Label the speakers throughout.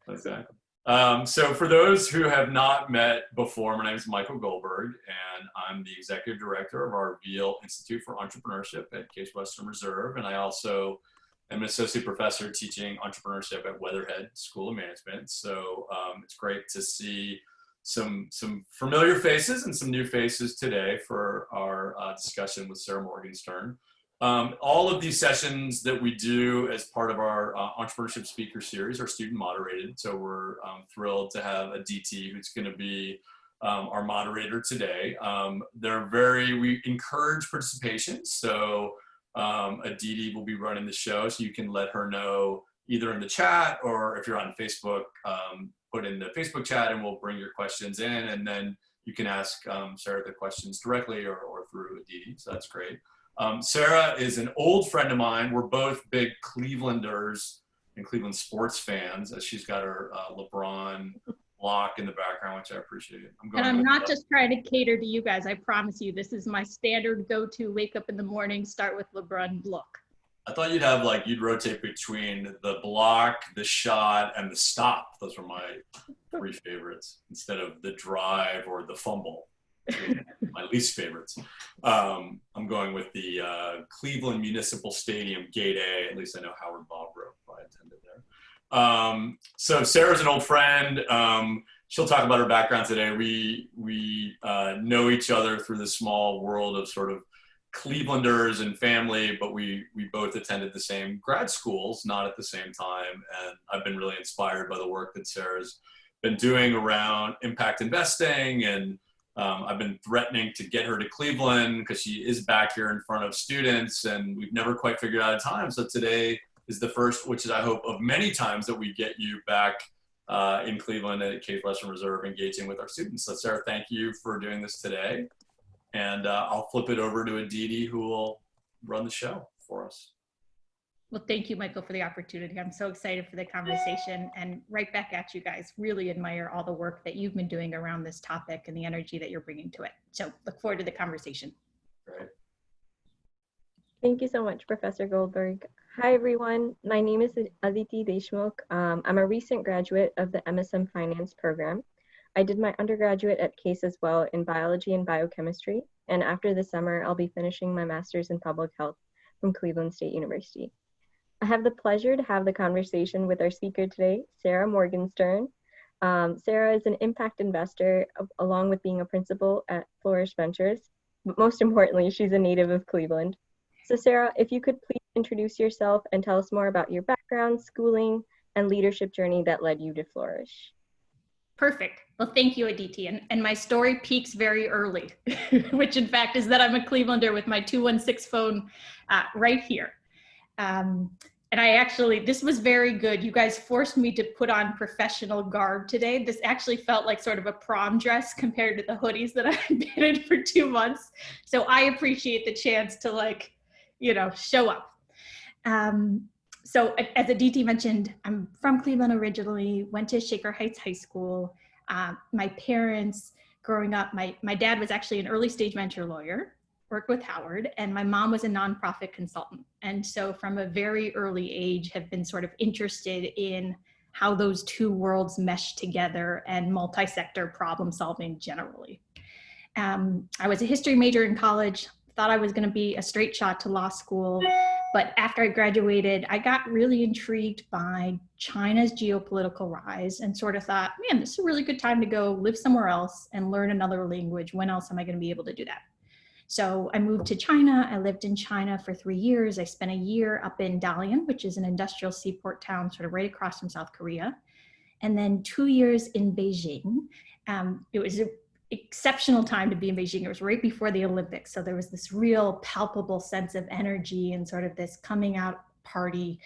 Speaker 1: Exactly. So for those who have not met before, my name is Michael Goldberg, and I'm the executive director of our Veale Institute for Entrepreneurship at Case Western Reserve. And I also am an associate professor teaching entrepreneurship at Weatherhead School of Management. So it's great to see some familiar faces and some new faces today for our discussion with Sarah Morgenstern. All of these sessions that we do as part of our entrepreneurship speaker series are student moderated. So we're thrilled to have Aditi, who's going to be our moderator today. We encourage participation. So Aditi will be running the show, so you can let her know either in the chat, or if you're on Facebook, put in the Facebook chat and we'll bring your questions in, and then you can ask Sarah the questions directly or through Aditi. So that's great. Sarah is an old friend of mine. We're both big Clevelanders and Cleveland sports fans, as she's got her LeBron block in the background, which I appreciate.
Speaker 2: I'm not just trying to cater to you guys. I promise you, this is my standard go-to, wake up in the morning, start with LeBron look.
Speaker 1: I thought you'd rotate between the block, the shot, and the stop. Those were my three favorites, instead of the drive or the fumble. My least favorites. I'm going with the Cleveland Municipal Stadium Gate A. At least I know Howard Bobrow. I attended there. So Sarah's an old friend. She'll talk about her background today. We know each other through the small world of sort of Clevelanders and family, but we both attended the same grad schools, not at the same time. And I've been really inspired by the work that Sarah's been doing around impact investing, and I've been threatening to get her to Cleveland because she is back here in front of students, and we've never quite figured out a time. So today is the first, which is I hope of many times, that we get you back in Cleveland at Case Western Reserve engaging with our students. So Sarah, thank you for doing this today. And I'll flip it over to Aditi, who will run the show for us.
Speaker 2: Well, thank you, Michael, for the opportunity. I'm so excited for the conversation, and right back at you guys. Really admire all the work that you've been doing around this topic and the energy that you're bringing to it. So look forward to the conversation.
Speaker 1: Great.
Speaker 3: Thank you so much, Professor Goldberg. Hi, everyone. My name is Aditi Deshmukh. I'm a recent graduate of the MSM Finance program. I did my undergraduate at Case as well in biology and biochemistry. And after the summer, I'll be finishing my master's in public health from Cleveland State University. I have the pleasure to have the conversation with our speaker today, Sarah Morgenstern. Sarah is an impact investor, along with being a principal at Flourish Ventures. But most importantly, she's a native of Cleveland. So Sarah, if you could please introduce yourself and tell us more about your background, schooling, and leadership journey that led you to Flourish.
Speaker 2: Perfect. Well, thank you, Aditi. And my story peaks very early, which in fact is that I'm a Clevelander with my 216 phone right here. And this was very good. You guys forced me to put on professional garb today. This actually felt like sort of a prom dress compared to the hoodies that I've been in for 2 months. So I appreciate the chance to show up. So as Aditi mentioned, I'm from Cleveland originally, went to Shaker Heights High School. My parents growing up, my dad was actually an early stage venture lawyer, worked with Howard, and my mom was a nonprofit consultant. And so from a very early age have been sort of interested in how those two worlds mesh together and multi-sector problem solving generally. I was a history major in college, thought I was going to be a straight shot to law school. But after I graduated, I got really intrigued by China's geopolitical rise and sort of thought, man, this is a really good time to go live somewhere else and learn another language. When else am I going to be able to do that? So I moved to China. I lived in China for 3 years. I spent a year up in Dalian, which is an industrial seaport town sort of right across from South Korea. And then 2 years in Beijing. It was an exceptional time to be in Beijing. It was right before the Olympics. So there was this real palpable sense of energy and sort of this coming out party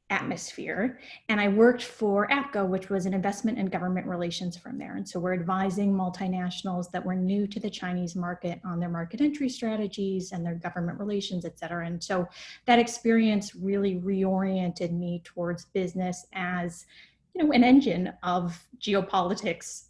Speaker 2: atmosphere. And I worked for APCO, which was an investment and government relations firm there. And so we're advising multinationals that were new to the Chinese market on their market entry strategies and their government relations, et cetera. And so that experience really reoriented me towards business as, an engine of geopolitics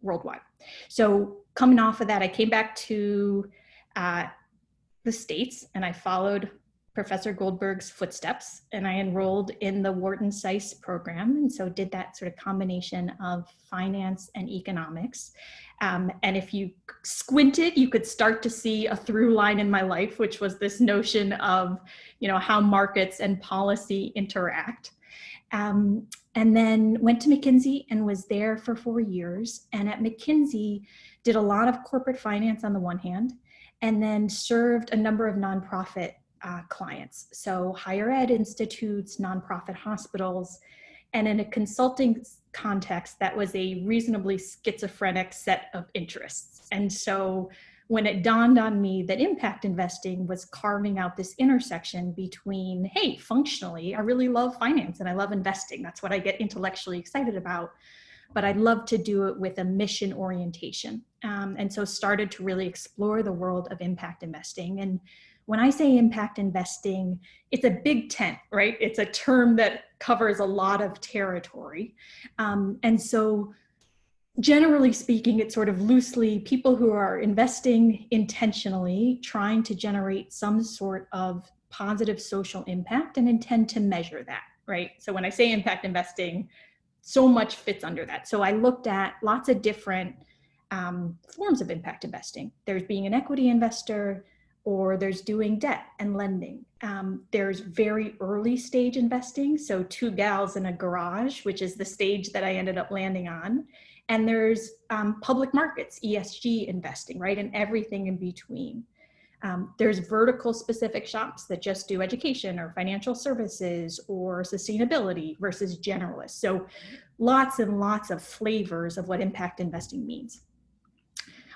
Speaker 2: worldwide. So coming off of that, I came back to the States and I followed Professor Goldberg's footsteps, and I enrolled in the Wharton Seiss program, and so did that sort of combination of finance and economics. And if you squinted, you could start to see a through line in my life, which was this notion of, how markets and policy interact. And then went to McKinsey and was there for 4 years. And at McKinsey, did a lot of corporate finance on the one hand, and then served a number of nonprofit clients. So higher ed institutes, nonprofit hospitals, and in a consulting context, that was a reasonably schizophrenic set of interests. And so when it dawned on me that impact investing was carving out this intersection between, hey, functionally, I really love finance and I love investing. That's what I get intellectually excited about. But I'd love to do it with a mission orientation. And so started to really explore the world of impact investing. And when I say impact investing, it's a big tent, right? It's a term that covers a lot of territory. And so generally speaking, it's sort of loosely people who are investing intentionally, trying to generate some sort of positive social impact and intend to measure that, right? So when I say impact investing, so much fits under that. So I looked at lots of different forms of impact investing. There's being an equity investor, or there's doing debt and lending. There's very early stage investing. So 2 gals in a garage, which is the stage that I ended up landing on. And there's public markets, ESG investing, right? And everything in between. There's vertical specific shops that just do education or financial services or sustainability versus generalists. So lots and lots of flavors of what impact investing means.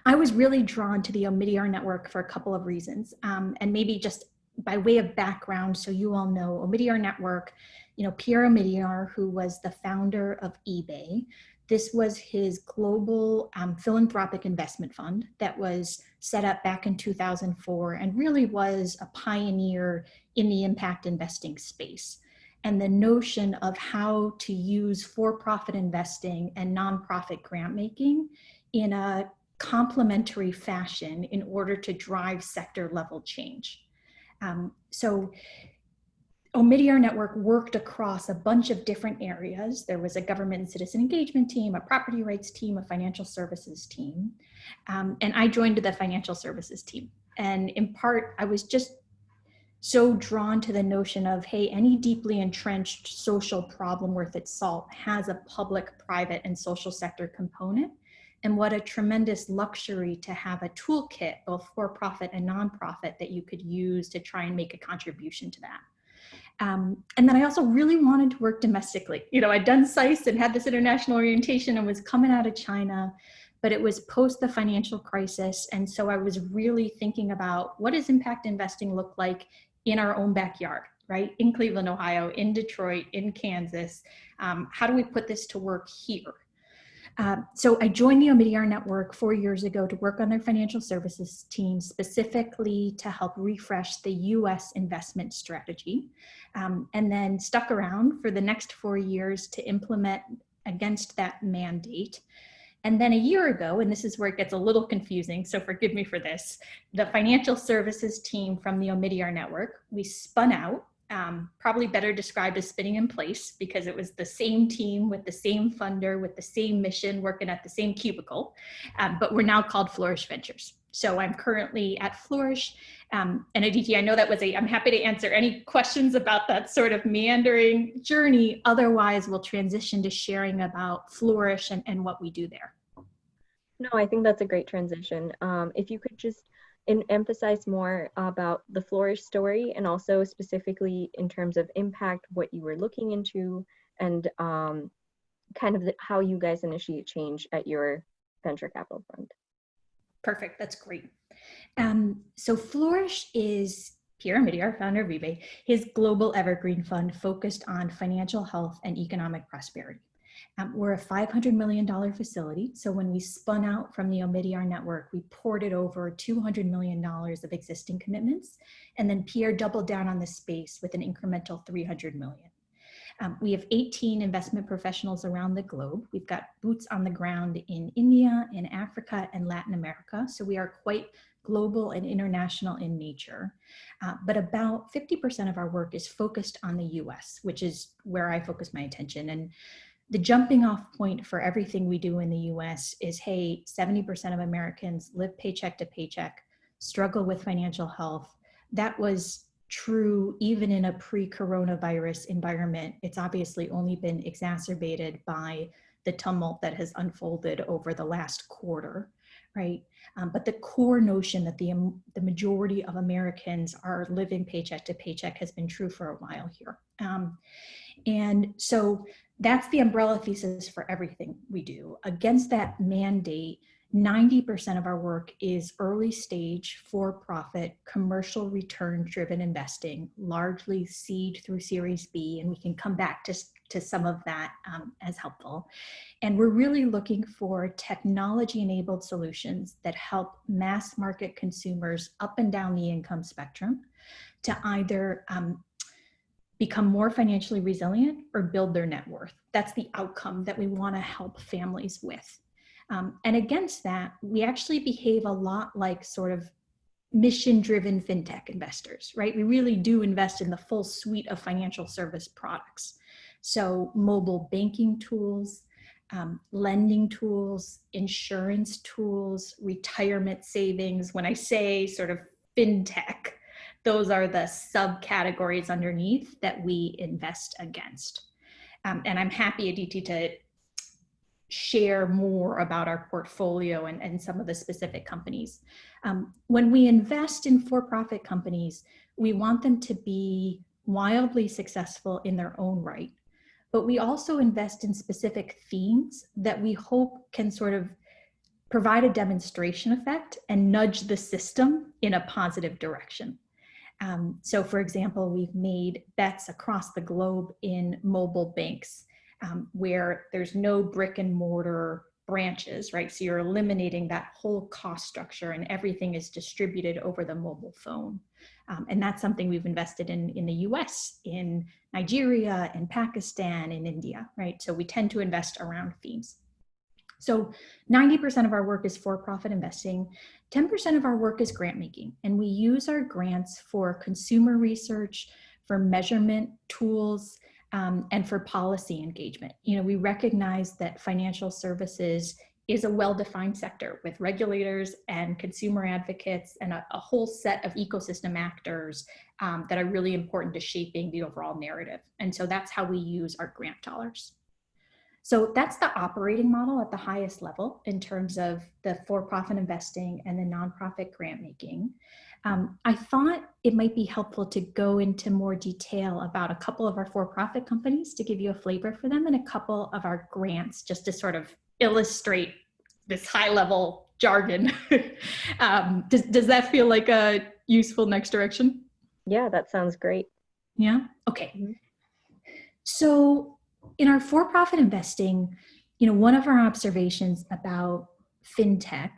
Speaker 2: I was really drawn to the Omidyar network for a couple of reasons. And maybe just by way of background, so you all know, Omidyar network, Pierre Omidyar, who was the founder of eBay, this was his global philanthropic investment fund that was set up back in 2004 and really was a pioneer in the impact investing space. And the notion of how to use for-profit investing and nonprofit grant making in a complementary fashion in order to drive sector level change. So Omidyar network worked across a bunch of different areas. There was a government and citizen engagement team, a property rights team, a financial services team. And I joined the financial services team. And in part, I was just so drawn to the notion of, hey, any deeply entrenched social problem worth its salt has a public, private, and social sector component. And what a tremendous luxury to have a toolkit, both for-profit and nonprofit, that you could use to try and make a contribution to that. And then I also really wanted to work domestically. I'd done Seiss and had this international orientation and was coming out of China, but it was post the financial crisis. And so I was really thinking about, what does impact investing look like in our own backyard, right? In Cleveland, Ohio, in Detroit, in Kansas. How do we put this to work here? So I joined the Omidyar network 4 years ago to work on their financial services team, specifically to help refresh the US investment strategy, and then stuck around for the next 4 years to implement against that mandate. And then a year ago, and this is where it gets a little confusing, so forgive me for this, the financial services team from the Omidyar network, we spun out. Probably better described as spinning in place, because it was the same team with the same funder, with the same mission, working at the same cubicle, but we're now called Flourish Ventures. So I'm currently at Flourish, and Aditi, I know that was I'm happy to answer any questions about that sort of meandering journey. Otherwise, we'll transition to sharing about Flourish and what we do there.
Speaker 3: No, I think that's a great transition. If you could just emphasize more about the Flourish story, and also specifically in terms of impact, what you were looking into, and kind of how you guys initiate change at your venture capital fund.
Speaker 2: Perfect, that's great. So Flourish is Pierre Omidyar, founder of eBay, his global evergreen fund focused on financial health and economic prosperity. We're a $500 million facility. So when we spun out from the Omidyar network, we ported over $200 million of existing commitments. And then Pierre doubled down on the space with an incremental $300 million. We have 18 investment professionals around the globe. We've got boots on the ground in India, in Africa, and Latin America. So we are quite global and international in nature, but about 50% of our work is focused on the US, which is where I focus my attention. And the jumping off point for everything we do in the US is, hey, 70% of Americans live paycheck to paycheck, struggle with financial health. That was true even in a pre-coronavirus environment. It's obviously only been exacerbated by the tumult that has unfolded over the last quarter, right? But the core notion that the majority of Americans are living paycheck to paycheck has been true for a while here. And so that's the umbrella thesis for everything we do. Against that mandate, 90% of our work is early stage, for-profit, commercial return-driven investing, largely seed through Series B, and we can come back to some of that as helpful. And we're really looking for technology-enabled solutions that help mass market consumers up and down the income spectrum to either become more financially resilient or build their net worth. That's the outcome that we want to help families with. And against that, we actually behave a lot like sort of mission-driven fintech investors, right? We really do invest in the full suite of financial service products. So mobile banking tools, lending tools, insurance tools, retirement savings. When I say sort of fintech, those are the subcategories underneath that we invest against. And I'm happy, Aditi, to share more about our portfolio and some of the specific companies. When we invest in for-profit companies, we want them to be wildly successful in their own right. But we also invest in specific themes that we hope can sort of provide a demonstration effect and nudge the system in a positive direction. So for example, we've made bets across the globe in mobile banks where there's no brick and mortar branches, right? So you're eliminating that whole cost structure and everything is distributed over the mobile phone. And that's something we've invested in the US, in Nigeria, in Pakistan, in India, right? So we tend to invest around themes. So 90% of our work is for-profit investing. 10% of our work is grant making. And we use our grants for consumer research, for measurement tools, and for policy engagement. You know, we recognize that financial services is a well-defined sector with regulators and consumer advocates and a whole set of ecosystem actors that are really important to shaping the overall narrative. And so that's how we use our grant dollars. So that's the operating model at the highest level in terms of the for-profit investing and the nonprofit grant making. I thought it might be helpful to go into more detail about a couple of our for-profit companies to give you a flavor for them and a couple of our grants just to sort of illustrate this high-level jargon. Does that feel like a useful next direction?
Speaker 3: Yeah, that sounds great.
Speaker 2: Yeah, okay. So in our for-profit investing, you know, one of our observations about fintech,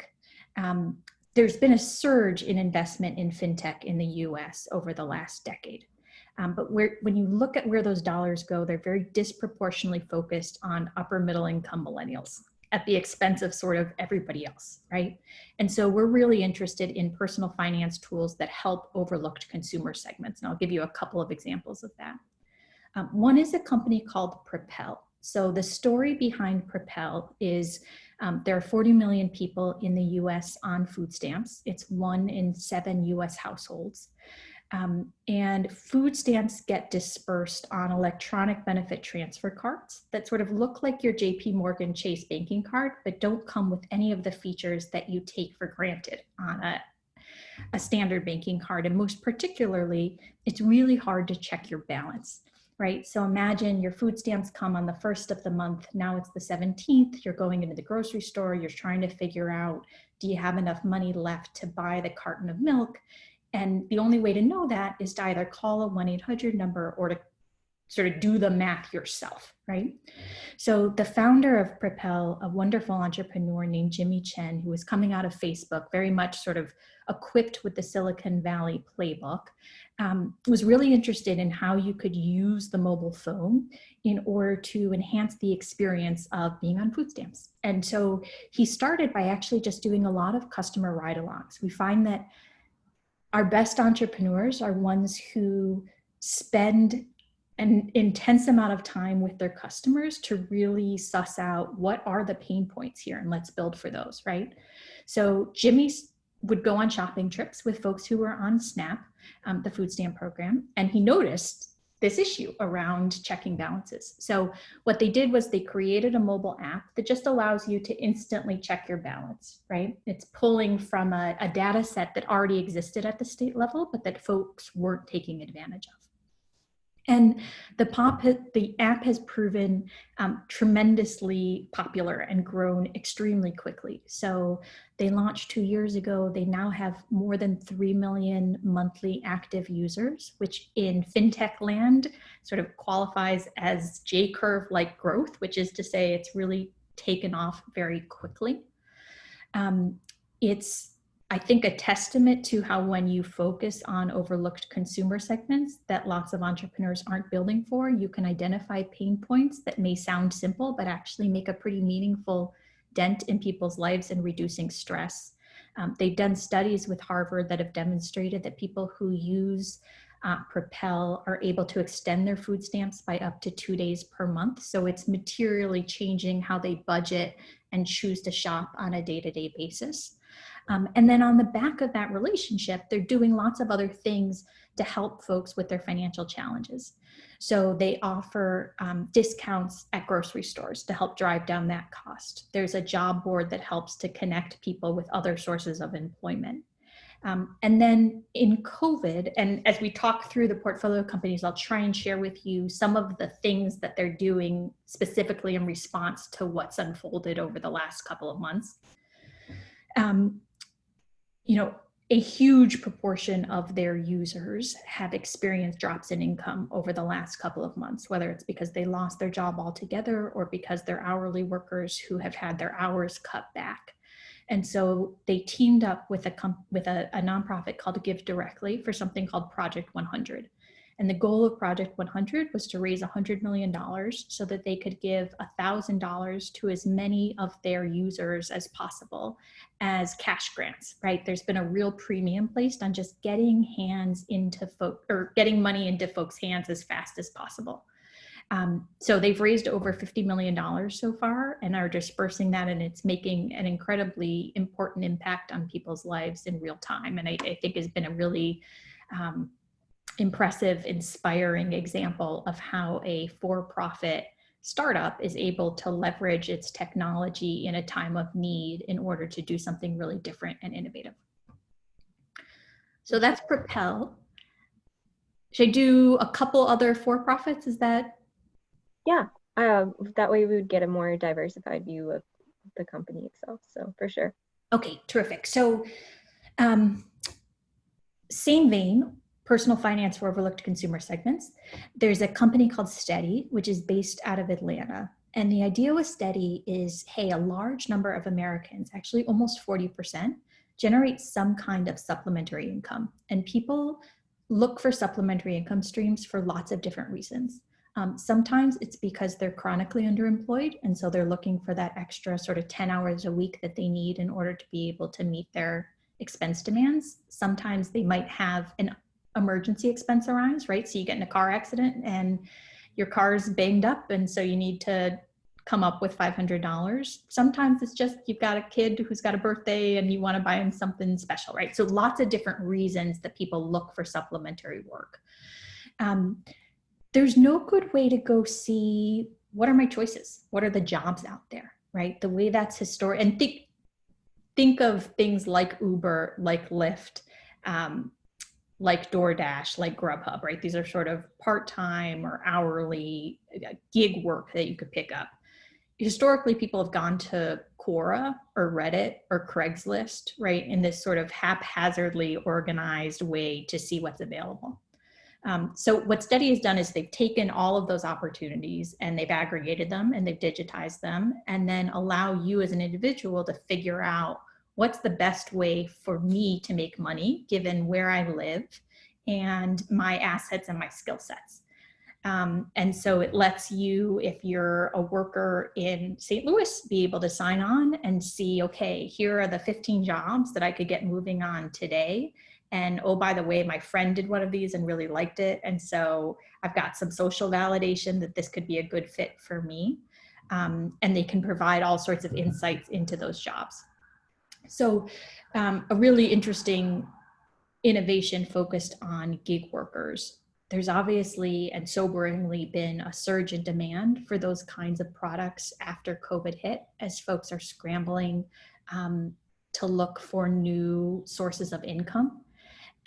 Speaker 2: there's been a surge in investment in fintech in the US over the last decade. But when you look at where those dollars go, they're very disproportionately focused on upper middle income millennials at the expense of sort of everybody else, right? And so we're really interested in personal finance tools that help overlooked consumer segments. And I'll give you a couple of examples of that. One is a company called Propel. So the story behind Propel is there are 40 million people in the US on food stamps. It's 1 in 7 US households. And food stamps get dispersed on electronic benefit transfer cards that sort of look like your JP Morgan Chase banking card, but don't come with any of the features that you take for granted on a standard banking card. And most particularly, it's really hard to check your balance. Right? So imagine your food stamps come on the 1st of the month. Now it's the 17th. You're going into the grocery store. You're trying to figure out, do you have enough money left to buy the carton of milk? And the only way to know that is to either call a 1-800 number or to sort of do the math yourself, right? So the founder of Propel, a wonderful entrepreneur named Jimmy Chen, who was coming out of Facebook, very much sort of equipped with the Silicon Valley playbook, was really interested in how you could use the mobile phone in order to enhance the experience of being on food stamps. And so he started by actually just doing a lot of customer ride-alongs. We find that our best entrepreneurs are ones who spend an intense amount of time with their customers to really suss out what are the pain points here, and let's build for those, right? So Jimmy would go on shopping trips with folks who were on SNAP, the food stamp program, and he noticed this issue around checking balances. So what they did was they created a mobile app that just allows you to instantly check your balance, right? It's pulling from a data set that already existed at the state level, but that folks weren't taking advantage of. And the app has proven tremendously popular and grown extremely quickly. So they launched 2 years ago. They now have more than 3 million monthly active users, which in fintech land sort of qualifies as J-curve-like growth, which is to say it's really taken off very quickly. It's, I think, a testament to how when you focus on overlooked consumer segments that lots of entrepreneurs aren't building for, you can identify pain points that may sound simple, but actually make a pretty meaningful dent in people's lives and reducing stress. They've done studies with Harvard that have demonstrated that people who use Propel are able to extend their food stamps by up to 2 days per month. So it's materially changing how they budget and choose to shop on a day-to-day basis. And then on the back of that relationship, they're doing lots of other things to help folks with their financial challenges. So they offer discounts at grocery stores to help drive down that cost. There's a job board that helps to connect people with other sources of employment. And then in COVID, and as we talk through the portfolio companies, I'll try and share with you some of the things that they're doing specifically in response to what's unfolded over the last couple of months. A huge proportion of their users have experienced drops in income over the last couple of months, whether it's because they lost their job altogether or because they're hourly workers who have had their hours cut back. And so they teamed up with a nonprofit called Give Directly for something called Project 100. And the goal of Project 100 was to raise $100 million so that they could give $1,000 to as many of their users as possible as cash grants, right? There's been a real premium placed on just getting getting money into folks' hands as fast as possible. So they've raised over $50 million so far and are dispersing that, and it's making an incredibly important impact on people's lives in real time. And I think has been a really impressive, inspiring example of how a for-profit startup is able to leverage its technology in a time of need in order to do something really different and innovative. So that's Propel. Should I do a couple other for-profits? Is that?
Speaker 3: Yeah, that way we would get a more diversified view of the company itself, so for sure.
Speaker 2: Okay, terrific. So same vein, personal finance for overlooked consumer segments. There's a company called Steady, which is based out of Atlanta. And the idea with Steady is, hey, a large number of Americans, actually almost 40%, generate some kind of supplementary income. And people look for supplementary income streams for lots of different reasons. Sometimes it's because they're chronically underemployed, and so they're looking for that extra sort of 10 hours a week that they need in order to be able to meet their expense demands. Sometimes they might have an emergency expense arise, right? So you get in a car accident and your car's banged up, and so you need to come up with $500. Sometimes it's just you've got a kid who's got a birthday and you want to buy him something special, right? So lots of different reasons that people look for supplementary work. There's no good way to go see what are my choices? What are the jobs out there, right? The way that's historic, and think of things like Uber, like Lyft, like DoorDash, like Grubhub, right? These are sort of part-time or hourly gig work that you could pick up. Historically, people have gone to Quora or Reddit or Craigslist, right? In this sort of haphazardly organized way to see what's available. So what Steady has done is they've taken all of those opportunities and they've aggregated them and they've digitized them, and then allow you as an individual to figure out what's the best way for me to make money given where I live and my assets and my skill sets. And so it lets you, if you're a worker in St. Louis, be able to sign on and see, okay, here are the 15 jobs that I could get moving on today. And oh, by the way, my friend did one of these and really liked it. And so I've got some social validation that this could be a good fit for me. And they can provide all sorts of insights into those jobs. So a really interesting innovation focused on gig workers. There's obviously and soberingly been a surge in demand for those kinds of products after COVID hit, as folks are scrambling to look for new sources of income.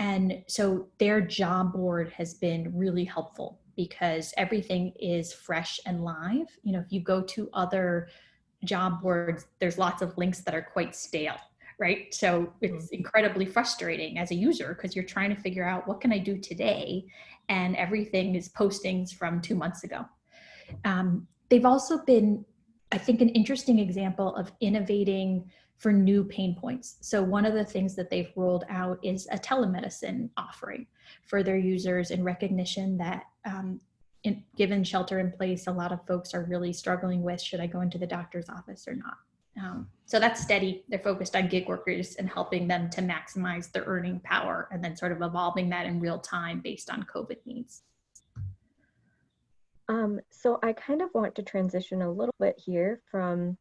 Speaker 2: And so their job board has been really helpful because everything is fresh and live. You know, if you go to other job boards, there's lots of links that are quite stale, right? So it's incredibly frustrating as a user because you're trying to figure out what can I do today, and everything is postings from 2 months ago. They've also been, I think, an interesting example of innovating for new pain points. So one of the things that they've rolled out is a telemedicine offering for their users in recognition that given shelter in place, a lot of folks are really struggling with, should I go into the doctor's office or not? So that's steady. They're focused on gig workers and helping them to maximize their earning power and then sort of evolving that in real time based on COVID needs.
Speaker 3: So I kind of want to transition a little bit here from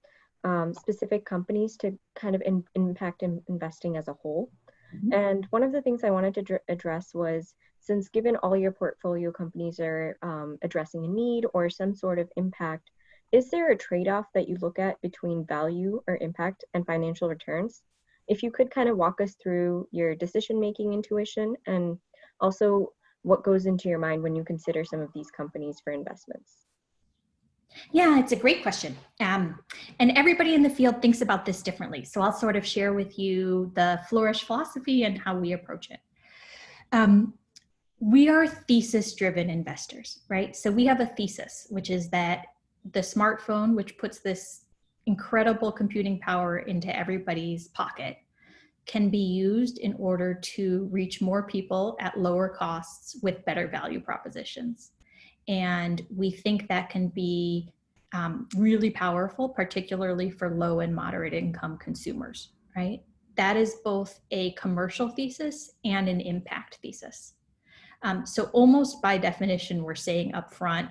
Speaker 3: specific companies to kind of impact investing as a whole. Mm-hmm. And one of the things I wanted to address was, since given all your portfolio companies are addressing a need or some sort of impact, is there a trade-off that you look at between value or impact and financial returns? If you could kind of walk us through your decision-making intuition and also what goes into your mind when you consider some of these companies for investments.
Speaker 2: Yeah, it's a great question. And everybody in the field thinks about this differently. So I'll sort of share with you the Flourish philosophy and how we approach it. We are thesis-driven investors, right? So we have a thesis, which is that the smartphone, which puts this incredible computing power into everybody's pocket, can be used in order to reach more people at lower costs with better value propositions. And we think that can be really powerful, particularly for low and moderate income consumers, right? That is both a commercial thesis and an impact thesis. So almost by definition, we're saying up front,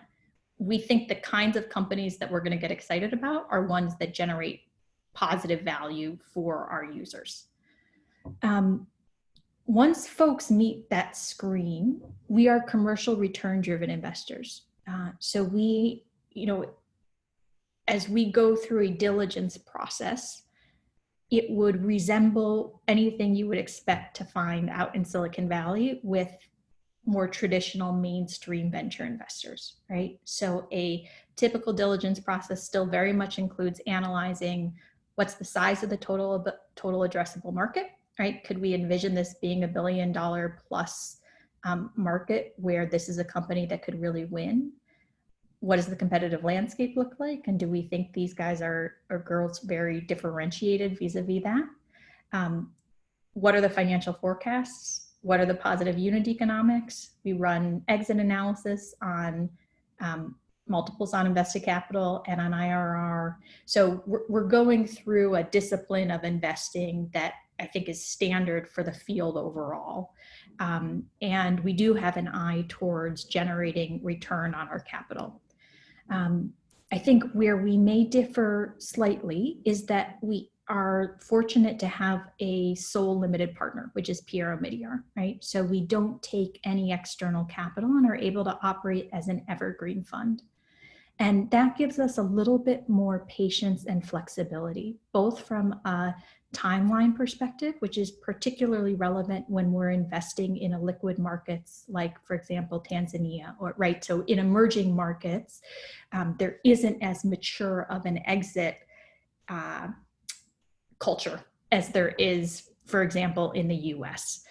Speaker 2: we think the kinds of companies that we're going to get excited about are ones that generate positive value for our users. Once folks meet that screen, we are commercial return driven investors. So we, as we go through a diligence process, it would resemble anything you would expect to find out in Silicon Valley with more traditional mainstream venture investors, right? So a typical diligence process still very much includes analyzing what's the size of the total addressable market, right? Could we envision this being $1 billion plus market where this is a company that could really win? What does the competitive landscape look like? And do we think these guys or girls very differentiated vis-a-vis that? What are the financial forecasts? What are the positive unit economics? We run exit analysis on multiples on invested capital and on IRR. So we're going through a discipline of investing that I think is standard for the field overall. And we do have an eye towards generating return on our capital. I think where we may differ slightly is that we are fortunate to have a sole limited partner, which is Piero Midyar, right? So we don't take any external capital and are able to operate as an evergreen fund. And that gives us a little bit more patience and flexibility, both from a timeline perspective, which is particularly relevant when we're investing in liquid markets, like, for example, Tanzania, right? So in emerging markets, there isn't as mature of an exit culture as there is, for example, in the US,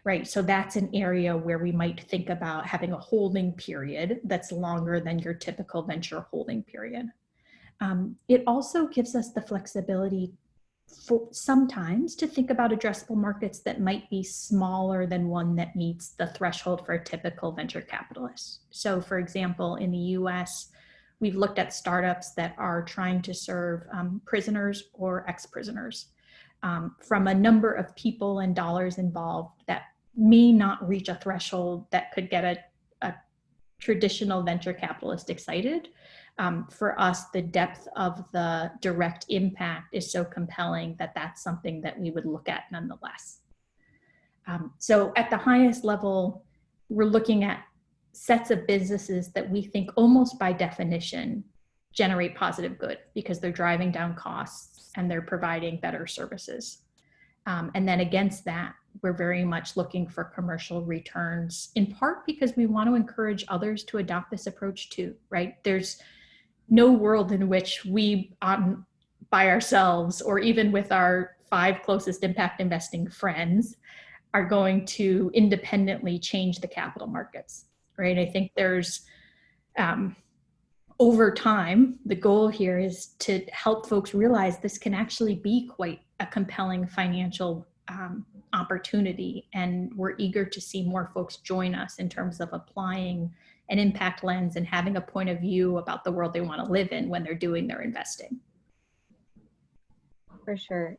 Speaker 2: right? So that's an area where we might think about having a holding period that's longer than your typical venture holding period. It also gives us the flexibility sometimes to think about addressable markets that might be smaller than one that meets the threshold for a typical venture capitalist. So for example, in the US, we've looked at startups that are trying to serve prisoners or ex-prisoners from a number of people and dollars involved that may not reach a threshold that could get a traditional venture capitalist excited. For us, the depth of the direct impact is so compelling that that's something that we would look at nonetheless. So at the highest level, we're looking at sets of businesses that we think almost by definition generate positive good because they're driving down costs and they're providing better services. And then against that, we're very much looking for commercial returns, in part because we want to encourage others to adopt this approach too, right? There's no world in which we by ourselves or even with our 5 closest impact investing friends are going to independently change the capital markets, right? I think there's, over time, the goal here is to help folks realize this can actually be quite a compelling financial opportunity. And we're eager to see more folks join us in terms of applying an impact lens and having a point of view about the world they want to live in when they're doing their investing.
Speaker 3: For sure.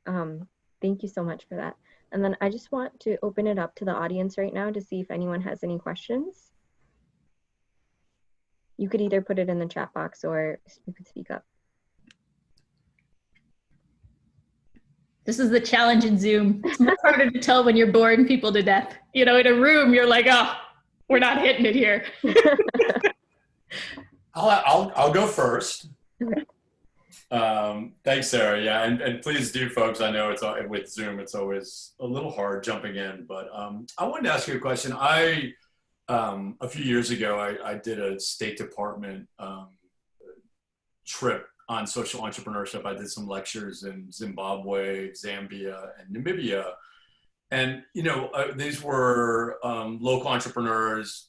Speaker 3: Thank you so much for that. And then I just want to open it up to the audience right now to see if anyone has any questions. You could either put it in the chat box or you could speak up.
Speaker 2: This is the challenge in Zoom. It's much harder to tell when you're boring people to death. You know, in a room, you're like, oh, we're not hitting it here.
Speaker 1: I'll go first. Thanks, Sarah. Yeah, and please do, folks. I know it's with Zoom, it's always a little hard jumping in, but I wanted to ask you a question. A few years ago, I did a State Department trip on social entrepreneurship. I did some lectures in Zimbabwe, Zambia, and Namibia. And, you know, these were local entrepreneurs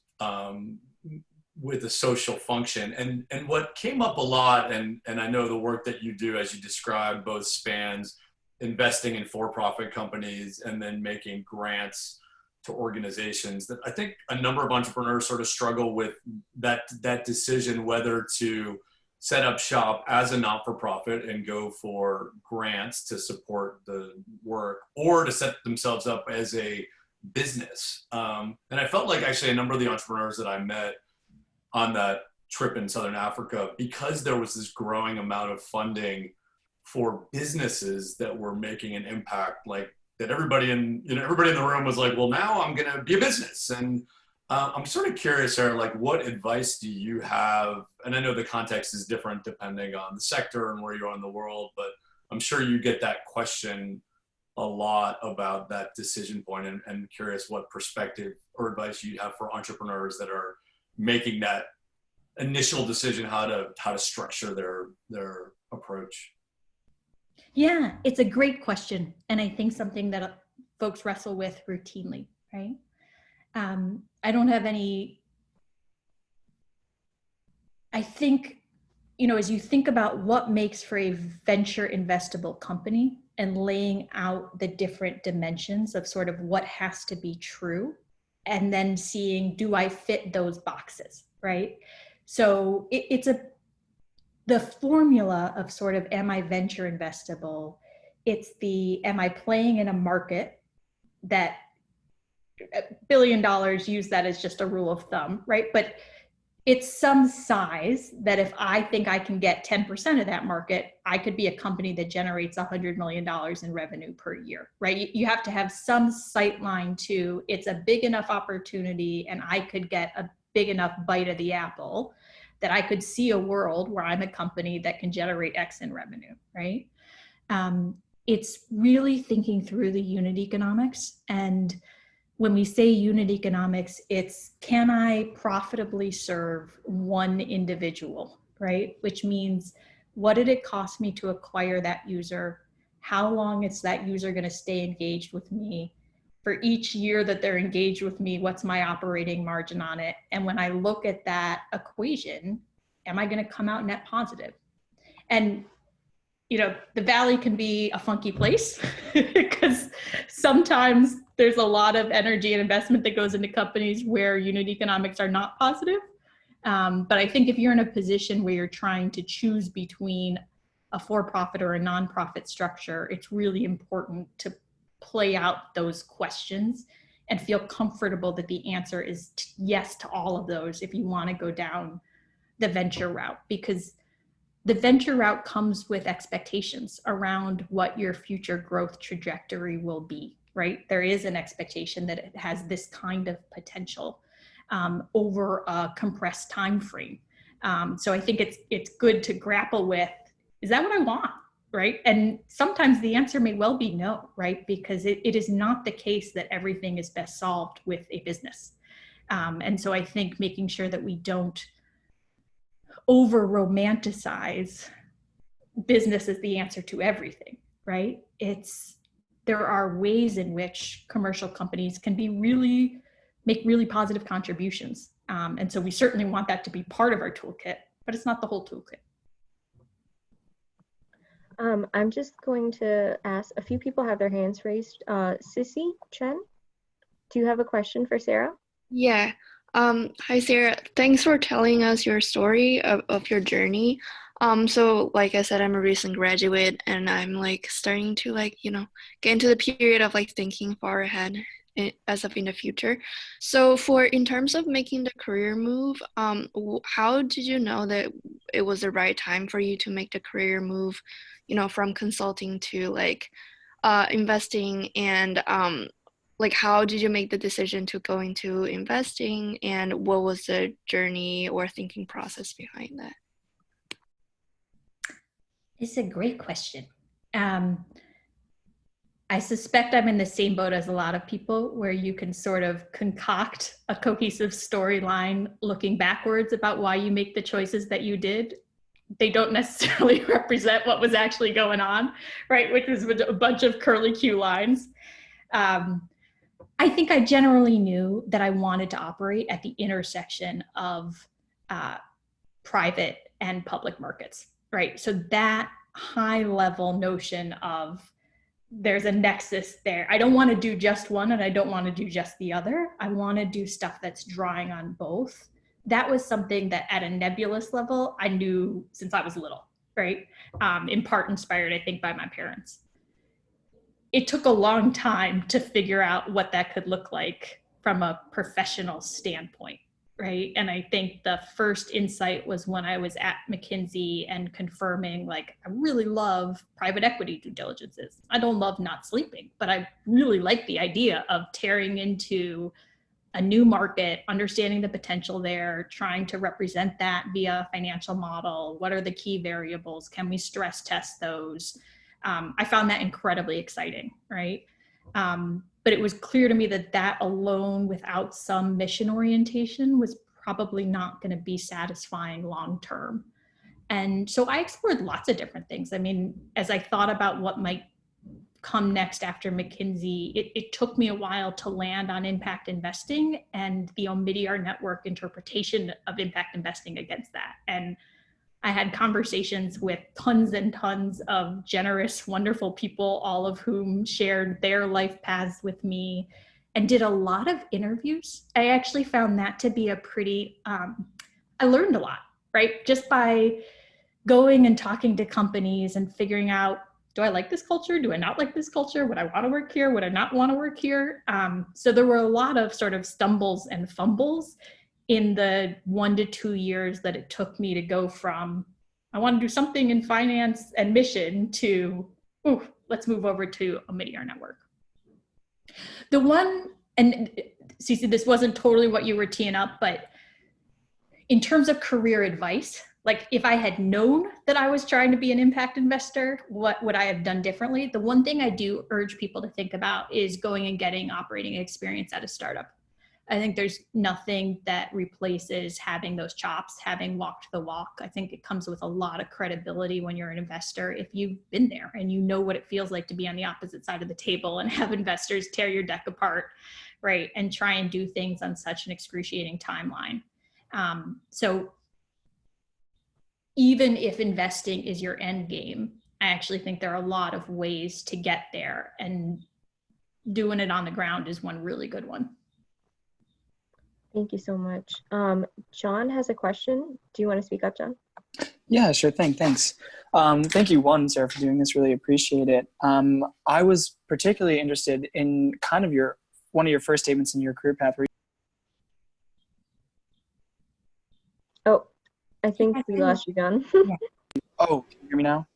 Speaker 1: with a social function. And what came up a lot, and I know the work that you do, as you described, both spans investing in for-profit companies and then making grants to organizations, that I think a number of entrepreneurs sort of struggle with that decision whether to set up shop as a not-for-profit and go for grants to support the work, or to set themselves up as a business. And I felt like actually a number of the entrepreneurs that I met on that trip in Southern Africa, because there was this growing amount of funding for businesses that were making an impact, like that everybody in the room was like, well, now I'm going to be a business. And I'm sort of curious, Sarah, like what advice do you have? And I know the context is different depending on the sector and where you are in the world, but I'm sure you get that question a lot about that decision point, and curious what perspective or advice you have for entrepreneurs that are making that initial decision how to structure their approach.
Speaker 2: Yeah, it's a great question. And I think something that folks wrestle with routinely, right? I don't have any, I think, you know, as you think about what makes for a venture investable company and laying out the different dimensions of sort of what has to be true, and then seeing, do I fit those boxes, right? So the formula of sort of, am I venture investable? It's am I playing in a market that $1 billion, use that as just a rule of thumb, right? But it's some size that if I think I can get 10% of that market, I could be a company that generates $100 million in revenue per year, right? You have to have some sight line to, it's a big enough opportunity and I could get a big enough bite of the apple that I could see a world where I'm a company that can generate X in revenue, right? It's really thinking through the unit economics. And when we say unit economics, it's, can I profitably serve one individual, right? Which means, what did it cost me to acquire that user? How long is that user going to stay engaged with me? For each year that they're engaged with me, what's my operating margin on it? And when I look at that equation, am I going to come out net positive? And the Valley can be a funky place because sometimes there's a lot of energy and investment that goes into companies where unit economics are not positive. But I think if you're in a position where you're trying to choose between a for-profit or a nonprofit structure, it's really important to play out those questions and feel comfortable that the answer is yes to all of those if you want to go down the venture route, because the venture route comes with expectations around what your future growth trajectory will be, right? There is an expectation that it has this kind of potential over a compressed time frame. So I think it's good to grapple with, is that what I want, right? And sometimes the answer may well be no, right? Because it is not the case that everything is best solved with a business. And so I think making sure that we don't over romanticize business as the answer to everything, right? There are ways in which commercial companies can make really positive contributions. And so we certainly want that to be part of our toolkit, but it's not the whole toolkit.
Speaker 3: I'm just going to ask, a few people have their hands raised. Sissy Chen, do you have a question for Sarah?
Speaker 4: Yeah. Hi, Sarah. Thanks for telling us your story of your journey. So like I said, I'm a recent graduate and I'm like starting to get into the period of like thinking far ahead as of in the future. So in terms of making the career move, how did you know that it was the right time for you to make the career move, from consulting to investing, and how did you make the decision to go into investing, and what was the journey or thinking process behind that?
Speaker 2: It's a great question. I suspect I'm in the same boat as a lot of people, where you can sort of concoct a cohesive storyline looking backwards about why you make the choices that you did. They don't necessarily represent what was actually going on, right? Which was a bunch of curly Q lines. I think I generally knew that I wanted to operate at the intersection of private and public markets, right? So that high level notion of there's a nexus there. I don't want to do just one and I don't want to do just the other. I want to do stuff that's drawing on both. That was something that at a nebulous level, I knew since I was little, right? In part inspired, I think, by my parents. It took a long time to figure out what that could look like from a professional standpoint, right? And I think the first insight was when I was at McKinsey and confirming, I really love private equity due diligences. I don't love not sleeping, but I really like the idea of tearing into a new market, understanding the potential there, trying to represent that via a financial model. What are the key variables? Can we stress test those? I found that incredibly exciting, right? But it was clear to me that alone without some mission orientation was probably not going to be satisfying long-term. And so I explored lots of different things. I mean, as I thought about what might come next after McKinsey, it took me a while to land on impact investing and the Omidyar network interpretation of impact investing against that. And I had conversations with tons and tons of generous, wonderful people, all of whom shared their life paths with me and did a lot of interviews. I actually found that to be I learned a lot, right? Just by going and talking to companies and figuring out, do I like this culture? Do I not like this culture? Would I want to work here? Would I not want to work here? So there were a lot of sort of stumbles and fumbles in the 1 to 2 years that it took me to go from, I want to do something in finance and mission to, let's move over to Omidyar network. The one, and Cece, this wasn't totally what you were teeing up, but in terms of career advice, if I had known that I was trying to be an impact investor, what would I have done differently? The one thing I do urge people to think about is going and getting operating experience at a startup. I think there's nothing that replaces having those chops, having walked the walk. I think it comes with a lot of credibility when you're an investor if you've been there and you know what it feels like to be on the opposite side of the table and have investors tear your deck apart, right? And try and do things on such an excruciating timeline. So even if investing is your end game, I actually think there are a lot of ways to get there, and doing it on the ground is one really good one.
Speaker 3: Thank you so much. John has a question. Do you want to speak up, John?
Speaker 5: Yeah, sure thing. Thanks. Thank you, Sarah, for doing this. Really appreciate it. I was particularly interested in kind of one of your first statements in your career path.
Speaker 3: Oh, I think we lost you, John.
Speaker 5: Oh, can you hear me now?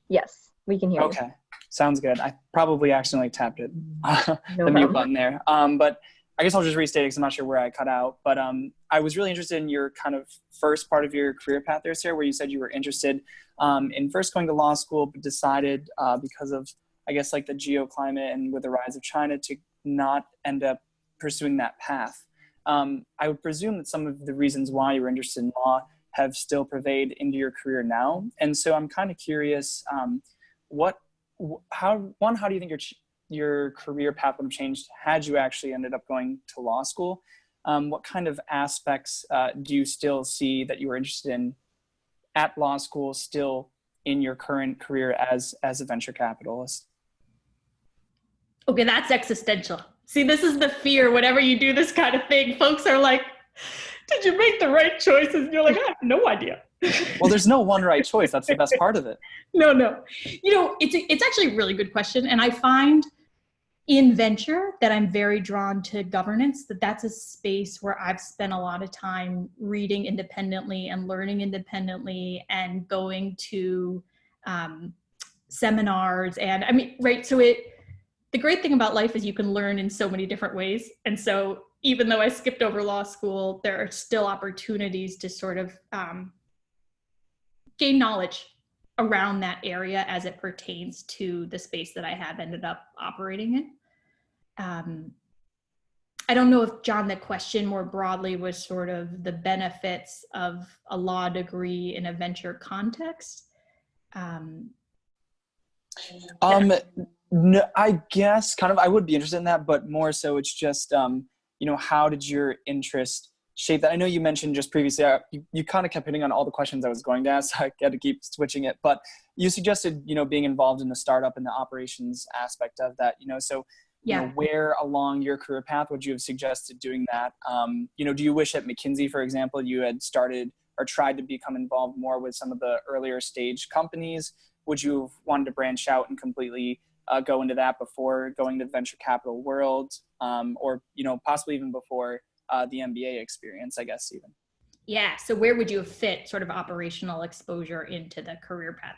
Speaker 3: Yes, we can hear you.
Speaker 5: Okay, sounds good. I probably accidentally tapped it,
Speaker 3: No
Speaker 5: the mute
Speaker 3: problem.
Speaker 5: button there. But I guess I'll just restate it because I'm not sure where I cut out. But I was really interested in your kind of first part of your career path there, Sarah, where you said you were interested in first going to law school, but decided because of, I guess, like the geoclimate and with the rise of China to not end up pursuing that path. I would presume that some of the reasons why you were interested in law have still pervaded into your career now. And so I'm kind of curious, how do you think your career path would have changed had you actually ended up going to law school? What kind of aspects do you still see that you were interested in at law school, still in your current career as a venture capitalist?
Speaker 2: Okay, that's existential. See, this is the fear whenever you do this kind of thing. Folks are like, did you make the right choices? And you're like, I have no idea.
Speaker 5: Well, there's no one right choice. That's the best part of it.
Speaker 2: No. It's actually a really good question. And I find in venture that I'm very drawn to governance, that's a space where I've spent a lot of time reading independently and learning independently and going to seminars. And I mean, right. So the great thing about life is you can learn in so many different ways. And so even though I skipped over law school, there are still opportunities to sort of gain knowledge around that area as it pertains to the space that I have ended up operating in. I don't know if, John, the question more broadly was sort of the benefits of a law degree in a venture context.
Speaker 5: No, I guess kind of, I would be interested in that, but more so it's just, how did your interest shape that? I know you mentioned just previously, you kind of kept hitting on all the questions I was going to ask, so I had to keep switching it, but you suggested, being involved in the startup and the operations aspect of that, so, where along your career path would you have suggested doing that? Do you wish at McKinsey, for example, you had started or tried to become involved more with some of the earlier stage companies? Would you have wanted to branch out and completely go into that before going to the venture capital world, or possibly even before the MBA experience, I guess even?
Speaker 2: Yeah. So where would you have fit sort of operational exposure into the career path?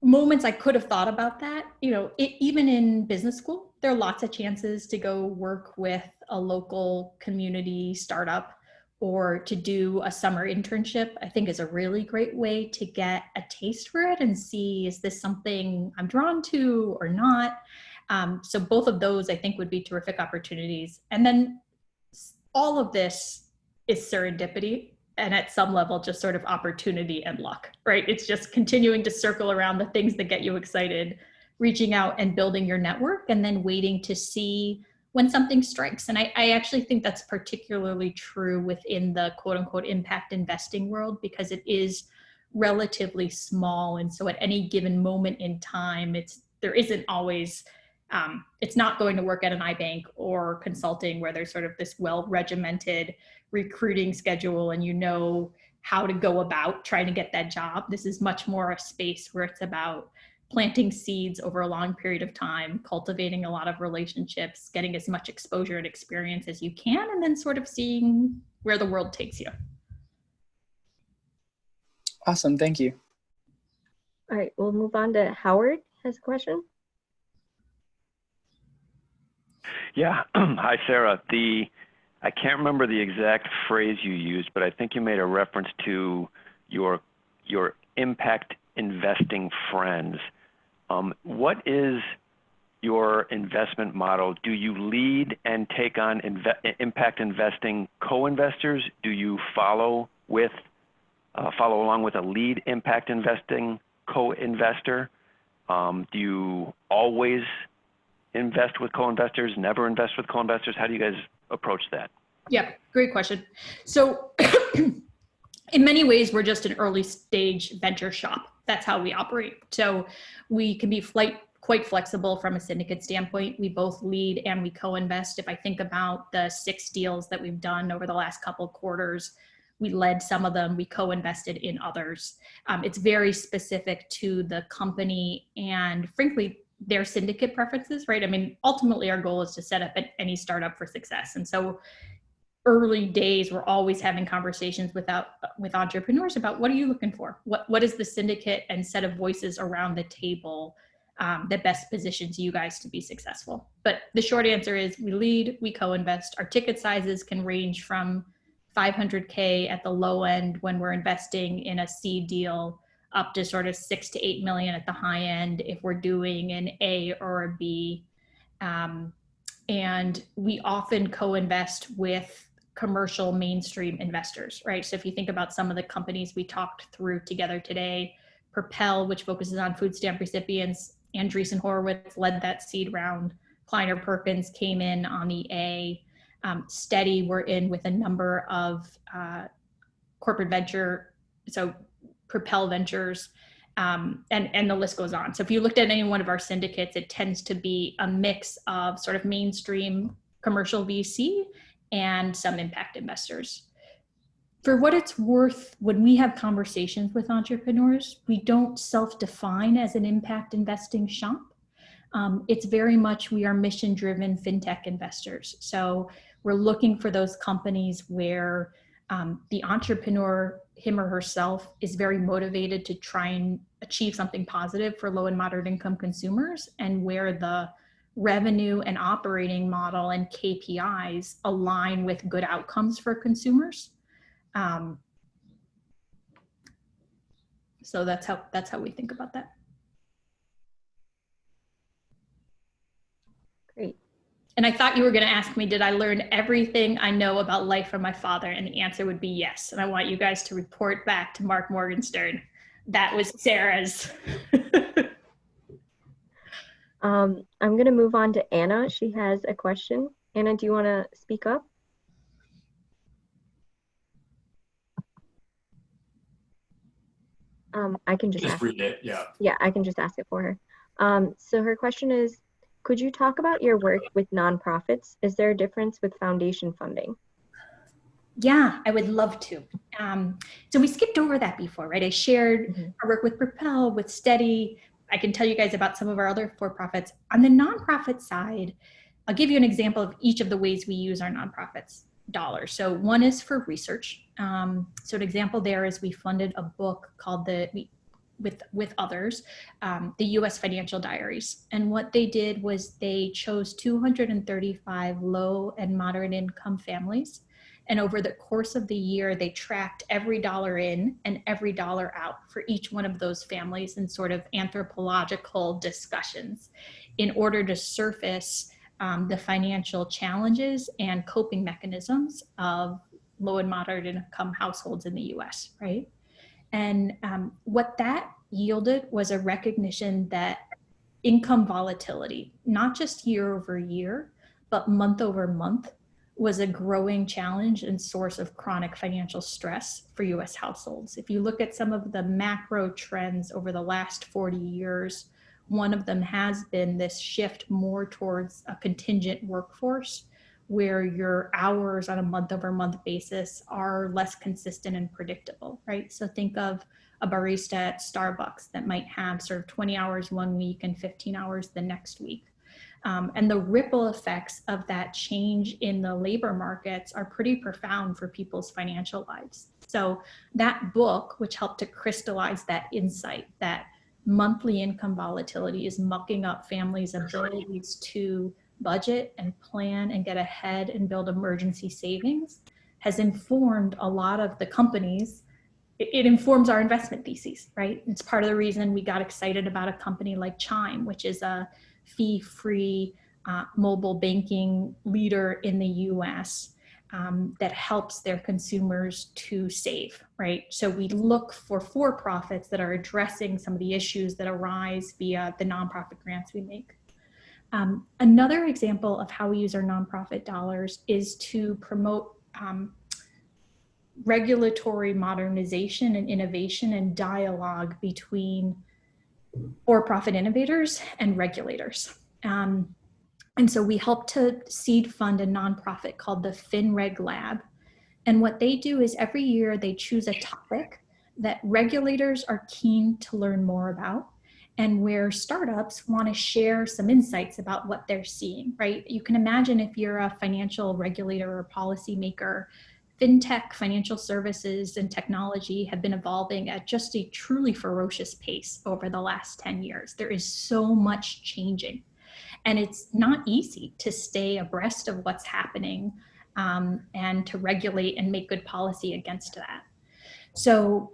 Speaker 2: Moments I could have thought about that, even in business school, there are lots of chances to go work with a local community startup or to do a summer internship. I think is a really great way to get a taste for it and see, is this something I'm drawn to or not? So both of those I think would be terrific opportunities. And then all of this is serendipity and at some level just sort of opportunity and luck, right? It's just continuing to circle around the things that get you excited, reaching out and building your network, and then waiting to see when something strikes. And I actually think that's particularly true within the quote unquote impact investing world, because it is relatively small. And so at any given moment in time, there isn't always, it's not going to work at an iBank or consulting where there's sort of this well-regimented recruiting schedule and how to go about trying to get that job. This is much more a space where it's about planting seeds over a long period of time, cultivating a lot of relationships, getting as much exposure and experience as you can, and then sort of seeing where the world takes you.
Speaker 5: Awesome. Thank you.
Speaker 3: All right, we'll move on to Howard has a question.
Speaker 6: Yeah. Hi, Sarah. I can't remember the exact phrase you used, but I think you made a reference to your impact investing friends. What is your investment model? Do you lead and take on impact investing co-investors? Do you follow along with a lead impact investing co-investor? Do you always invest with co-investors, never invest with co-investors? How do you guys approach that?
Speaker 2: Yeah, great question. So in many ways, we're just an early stage venture shop. That's how we operate. So we can be quite flexible from a syndicate standpoint. We both lead and we co-invest. If I think about the 6 deals that we've done over the last couple of quarters, we led some of them, we co-invested in others. It's very specific to the company and frankly, their syndicate preferences, right? I mean, ultimately our goal is to set up any startup for success. And so early days, we're always having conversations with entrepreneurs about what are you looking for? What is the syndicate and set of voices around the table that best positions you guys to be successful? But the short answer is we lead, we co-invest. Our ticket sizes can range from $500K at the low end when we're investing in a seed deal up to sort of 6 to 8 million at the high end if we're doing an A or a B. And we often co-invest with commercial mainstream investors, right? So if you think about some of the companies we talked through together today, Propel, which focuses on food stamp recipients, Andreessen Horowitz led that seed round. Kleiner Perkins came in on the A. Steady, we're in with a number of corporate venture, so Propel Ventures, and the list goes on. So if you looked at any one of our syndicates, it tends to be a mix of sort of mainstream commercial VC and some impact investors. For what it's worth, when we have conversations with entrepreneurs, we don't self-define as an impact investing shop. It's very much, we are mission-driven fintech investors. So we're looking for those companies where the entrepreneur, him or herself, is very motivated to try and achieve something positive for low and moderate income consumers, and where the revenue and operating model and KPIs align with good outcomes for consumers. So that's how we think about that.
Speaker 3: Great.
Speaker 2: And I thought you were going to ask me, did I learn everything I know about life from my father? And the answer would be yes. And I want you guys to report back to Mark Morgenstern. That was Sarah's.
Speaker 3: I'm going to move on to Anna. She has a question. Anna, do you want to speak up? I can just
Speaker 1: read it. Yeah.
Speaker 3: Yeah, I can just ask it for her. So her question is, could you talk about your work with nonprofits? Is there a difference with foundation funding?
Speaker 2: Yeah, I would love to. So we skipped over that before, right? I shared our work with Propel, with Steady. I can tell you guys about some of our other for-profits. On the nonprofit side, I'll give you an example of each of the ways we use our nonprofits dollars. So one is for research. So an example there is we funded a book called with others, the U.S. Financial Diaries. And what they did was they chose 235 low and moderate income families. And over the course of the year, they tracked every dollar in and every dollar out for each one of those families in sort of anthropological discussions in order to surface the financial challenges and coping mechanisms of low and moderate income households in the US, right? And what that yielded was a recognition that income volatility, not just year over year, but month over month, was a growing challenge and source of chronic financial stress for US households. If you look at some of the macro trends over the last 40 years, one of them has been this shift more towards a contingent workforce where your hours on a month over month basis are less consistent and predictable, right? So think of a barista at Starbucks that might have sort of 20 hours one week and 15 hours the next week. And the ripple effects of that change in the labor markets are pretty profound for people's financial lives. So that book, which helped to crystallize that insight, that monthly income volatility is mucking up families' abilities to budget and plan and get ahead and build emergency savings, has informed a lot of the companies. It informs our investment theses, right? It's part of the reason we got excited about a company like Chime, which is a fee-free mobile banking leader in the US that helps their consumers to save, right? So we look for for-profits that are addressing some of the issues that arise via the nonprofit grants we make. Another example of how we use our nonprofit dollars is to promote regulatory modernization and innovation and dialogue between for-profit innovators and regulators. And so we helped to seed fund a nonprofit called the FinReg Lab. And what they do is every year they choose a topic that regulators are keen to learn more about, and where startups want to share some insights about what they're seeing, right? You can imagine if you're a financial regulator or policymaker, fintech, financial services, and technology have been evolving at just a truly ferocious pace over the last 10 years. There is so much changing, and it's not easy to stay abreast of what's happening and to regulate and make good policy against that. So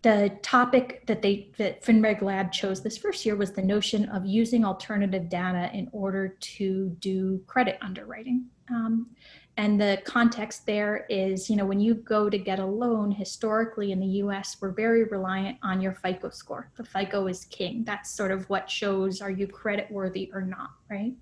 Speaker 2: the topic that FinReg Lab chose this first year was the notion of using alternative data in order to do credit underwriting. And the context there is, you know, when you go to get a loan, historically in the US, we're very reliant on your FICO score. The FICO is king. That's sort of what shows, are you credit worthy or not, right?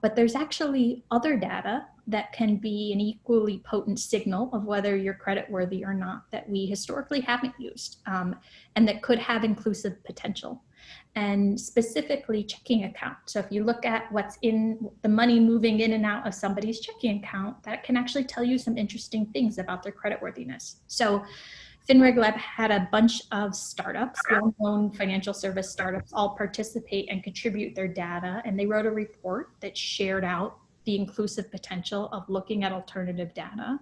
Speaker 2: But there's actually other data that can be an equally potent signal of whether you're credit worthy or not that we historically haven't used, and that could have inclusive potential. And specifically checking account. So if you look at what's in the money moving in and out of somebody's checking account, that can actually tell you some interesting things about their creditworthiness. So FinReg Lab had a bunch of startups, well-known financial service startups, all participate and contribute their data. And they wrote a report that shared out the inclusive potential of looking at alternative data.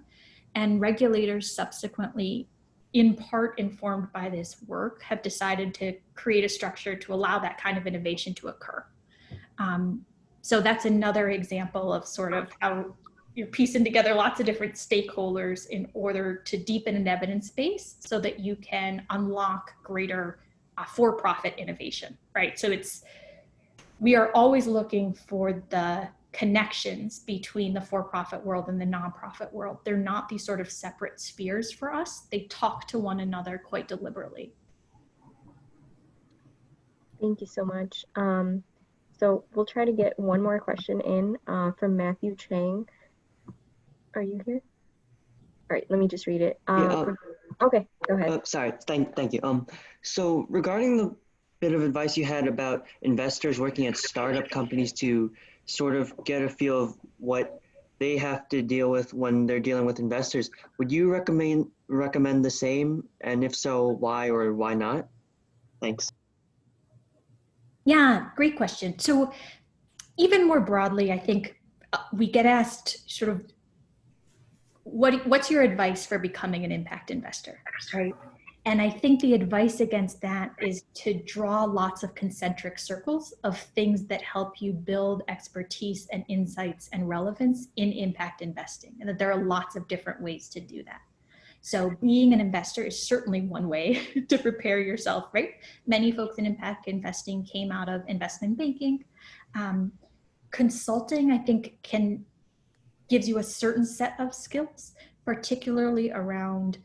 Speaker 2: And regulators subsequently, in part informed by this work, have decided to create a structure to allow that kind of innovation to occur. So that's another example of sort of how you're piecing together lots of different stakeholders in order to deepen an evidence base so that you can unlock greater for-profit innovation, right? So we are always looking for the connections between the for-profit world and the nonprofit world. They're not these sort of separate spheres for us. They talk to one another quite deliberately.
Speaker 3: Thank you so much. So we'll try to get one more question in from Matthew Chang. Are you here? All right, let me just read it. Okay, go ahead.
Speaker 7: Sorry, thank you. So regarding the bit of advice you had about investors working at startup companies to sort of get a feel of what they have to deal with when they're dealing with investors, would you recommend the same? And if so, why or why not? Thanks.
Speaker 2: Yeah, great question. So even more broadly, I think we get asked sort of, what's your advice for becoming an impact investor, right? And I think the advice against that is to draw lots of concentric circles of things that help you build expertise and insights and relevance in impact investing, and that there are lots of different ways to do that. So being an investor is certainly one way to prepare yourself, right? Many folks in impact investing came out of investment banking. Consulting, I think, gives you a certain set of skills, particularly around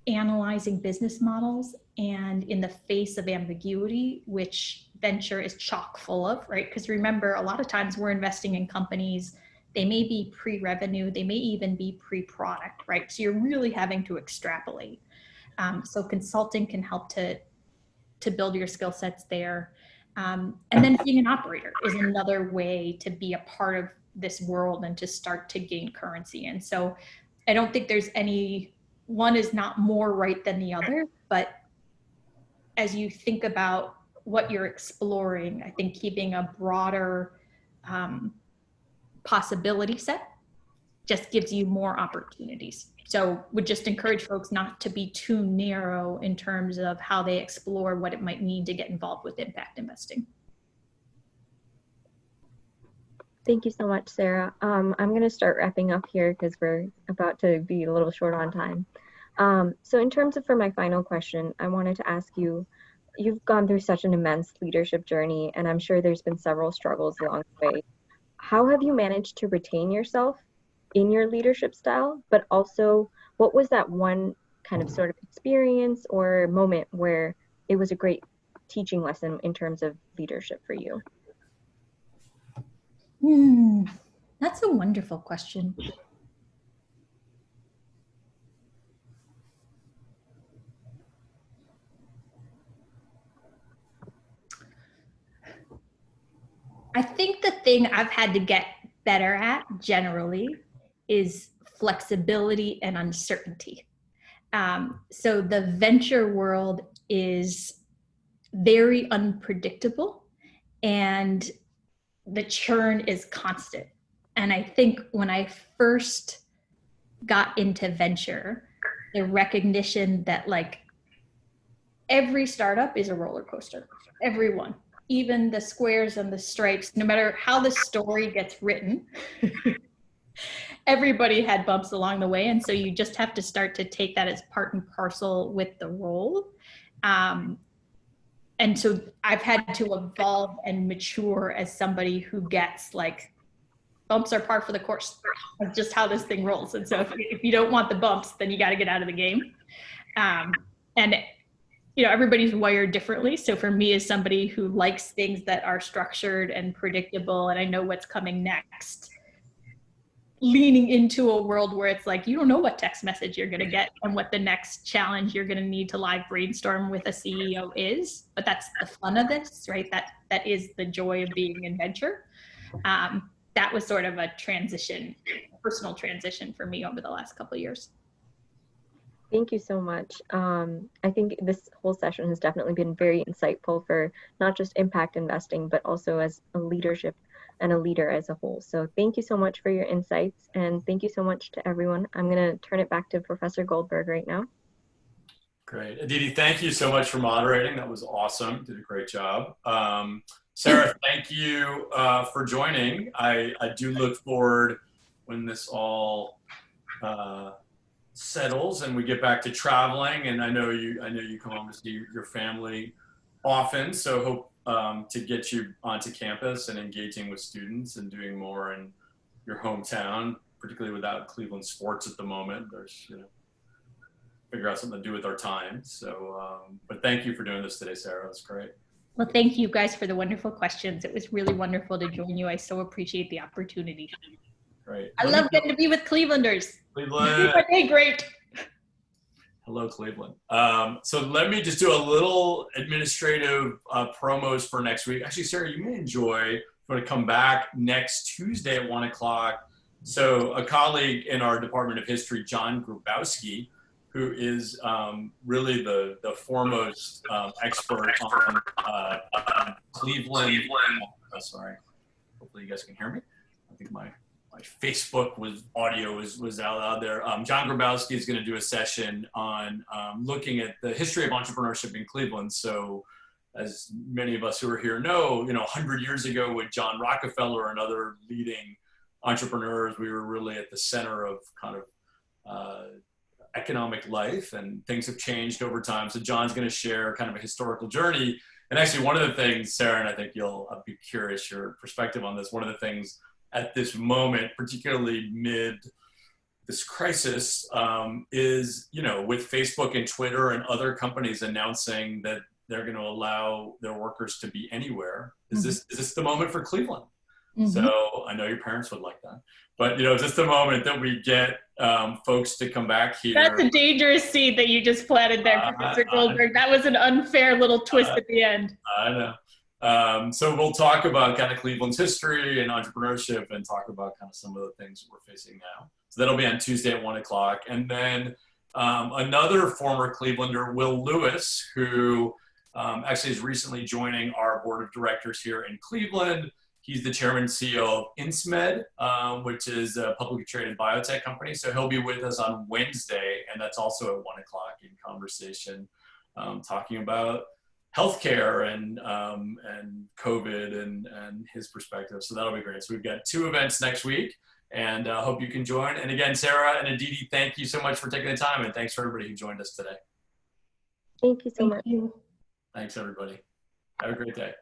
Speaker 2: analyzing business models and in the face of ambiguity, which venture is chock full of, right? Because remember, a lot of times we're investing in companies, they may be pre-revenue, they may even be pre-product, right? So you're really having to extrapolate. So consulting can help to build your skill sets there. And then being an operator is another way to be a part of this world and to start to gain currency. And so I don't think there's one is not more right than the other, but as you think about what you're exploring, I think keeping a broader possibility set just gives you more opportunities. So would just encourage folks not to be too narrow in terms of how they explore what it might mean to get involved with impact investing.
Speaker 3: Thank you so much, Sarah. I'm going to start wrapping up here because we're about to be a little short on time. So in terms of for my final question, I wanted to ask you, you've gone through such an immense leadership journey, and I'm sure there's been several struggles along the way. How have you managed to retain yourself in your leadership style, but also what was that one kind of sort of experience or moment where it was a great teaching lesson in terms of leadership for you?
Speaker 2: That's a wonderful question. I think the thing I've had to get better at generally is flexibility and uncertainty. So the venture world is very unpredictable and the churn is constant. And I think when I first got into venture, the recognition that like every startup is a roller coaster, everyone, even the squares and the stripes, no matter how the story gets written, everybody had bumps along the way. And so you just have to start to take that as part and parcel with the role. And so I've had to evolve and mature as somebody who gets like bumps are par for the course of just how this thing rolls. And so if you don't want the bumps, then you got to get out of the game. And you know, everybody's wired differently. So for me, as somebody who likes things that are structured and predictable, and I know what's coming next, leaning into a world where it's like, you don't know what text message you're going to get and what the next challenge you're going to need to live brainstorm with a CEO is. But that's the fun of this, right? That is the joy of being in venture. That was sort of a transition, personal transition for me over the last couple of years.
Speaker 3: Thank you so much. I think this whole session has definitely been very insightful for not just impact investing, but also as a leadership and a leader as a whole. So thank you so much for your insights, and thank you so much to everyone. I'm going to turn it back to Professor Goldberg right now.
Speaker 1: Great. Aditi, thank you so much for moderating. That was awesome. Did a great job. Sarah, thank you for joining. I do look forward when this all settles and we get back to traveling. And I know you come home to see your family often. So hope to get you onto campus and engaging with students and doing more in your hometown, particularly without Cleveland sports at the moment. There's, figure out something to do with our time. So, but thank you for doing this today, Sarah. That's great.
Speaker 2: Well, thank you guys for the wonderful questions. It was really wonderful to join you. I so appreciate the opportunity.
Speaker 1: Great.
Speaker 2: I love getting to be with Clevelanders.
Speaker 1: Cleveland.
Speaker 2: Okay, great.
Speaker 1: Hello, Cleveland. So let me just do a little administrative promos for next week. Actually, Sarah, you may enjoy going to come back next Tuesday at 1 o'clock. So a colleague in our Department of History, John Grubowski, who is really the foremost expert on Cleveland. Oh, sorry. Hopefully you guys can hear me. I think my Facebook audio was out there. John Grabowski is going to do a session on looking at the history of entrepreneurship in Cleveland. So as many of us who are here know, 100 years ago with John Rockefeller and other leading entrepreneurs, we were really at the center of kind of economic life, and things have changed over time. So John's going to share kind of a historical journey. And actually one of the things, Sarah, and I think I'll be curious your perspective on this, one of the things at this moment, particularly mid this crisis, is, with Facebook and Twitter and other companies announcing that they're going to allow their workers to be anywhere. Is this the moment for Cleveland? Mm-hmm. So I know your parents would like that, but is this the moment that we get folks to come back here?
Speaker 2: That's a dangerous seed that you just planted there, Professor Goldberg. That was an unfair little twist at the end.
Speaker 1: I know. So we'll talk about kind of Cleveland's history and entrepreneurship, and talk about kind of some of the things that we're facing now. So that'll be on Tuesday at 1 o'clock. And then another former Clevelander, Will Lewis, who actually is recently joining our board of directors here in Cleveland. He's the chairman and CEO of Insmed, which is a publicly traded biotech company. So he'll be with us on Wednesday, and that's also at 1 o'clock in conversation, talking about healthcare and COVID and his perspective. So that'll be great. So we've got 2 events next week, and I hope you can join. And again, Sarah and Aditi, thank you so much for taking the time, and thanks for everybody who joined us today.
Speaker 3: Thank you so much.
Speaker 1: Thanks, everybody. Have a great day.